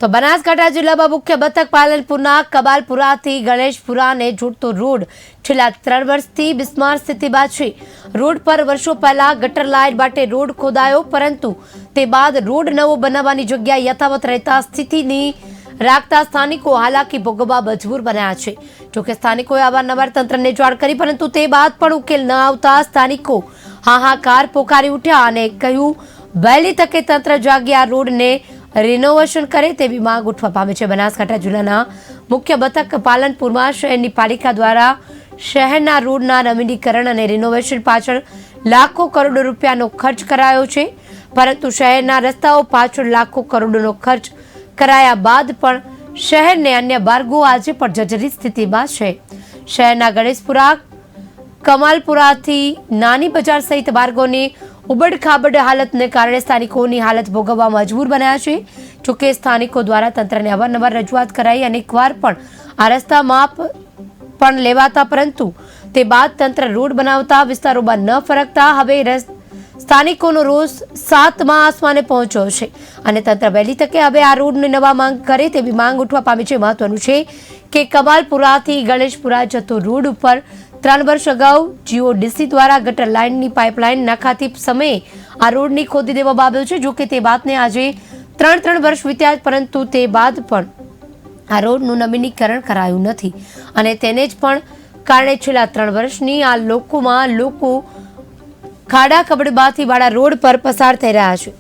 તો બનાસકાંઠા જિલ્લામાં મુખ્ય મથક પાલનપુરના કબાલપુરાથી ગણેશપુરાને જોડતો રોડ છેલ્લા 3 વર્ષથી બિસ્માર સ્થિતિમાં છે। રોડ પર વર્ષો પહેલા ગટર લાઇન માટે રોડ ખોદાયો, પરંતુ તે બાદ રોડ નવો બનાવવાની જગ્યા યથાવત રહેતા સ્થિતિની રાખતા સ્થાનિકો હાલાકી ભોગવવા મજબૂર બન્યા છે। જોકે સ્થાનિકોએ અવારનવાર તંત્રને જાણ કરી, પરંતુ તે બાદ પણ ઉકેલ ન આવતા સ્થાનિકો હાહાકાર પોકારી ઉઠ્યા અને કહ્યું, વહેલી તકે તંત્ર જાગી આ રોડને રિનોવેશન કરે તેવી માંગ ઉઠવા પામી છે। બનાસકાંઠા જિલ્લાના મુખ્ય મથક પાલનપુરમાં શહેરની પાલિકા દ્વારા શહેરના રોડના નવીનીકરણ અને રિનોવેશન પાછળ લાખો કરોડો રૂપિયાનો ખર્ચ કરાયો છે, પરંતુ શહેરના રસ્તાઓ પાછળ લાખો કરોડોનો ખર્ચ કરાયા બાદ પણ શહેરને અન્ય માર્ગો આજે પણ જર્જરિત સ્થિતિમાં છે। શહેરના ગણેશપુરા, કમાલપુરાથી નાની બજાર સહિત માર્ગોની ઉબડખાબડ હાલતને કારણે સ્થાનિકોની હાલત ભોગવવા મજબૂર બન્યા છે। જોકે સ્થાનિકો દ્વારા તંત્રને અવારનવાર રજૂઆત કરાઈ અને એકવાર પણ આ રસ્તા માપ પણ લેવાતા, પરંતુ તે બાદ તંત્ર રોડ બનાવતા વિસ્તારોમાં ન ફરકતા હવે સ્થાનિકોનો રોષ 7મા આસમાને પહોંચ્યો છે અને તંત્ર વહેલી તકે હવે આ રોડની નવા માંગ કરે તેવી માંગ ઉઠવા પામી છે। મહત્વનું છે કે કમાલપુરાથી ગણેશપુરા જતો રોડ ઉપર 3 વર્ષ અગાઉ જીઓડીસી દ્વારા ગટર લાઇનની પાઇપલાઇન નખાતી સમયે આ રોડની ખોદી દેવામાં આવ્યો છે। જોકે તે બાદને આજે 3 વર્ષ વીત્યા, પરંતુ તે બાદ પણ આ રોડનું નવીનીકરણ કરાયું નથી અને તેને જ પણ કારણે છેલ્લા 3 વર્ષની આ લોકો ખાડા કબડબાથી વાળા રોડ પર પસાર થઈ રહ્યા છે।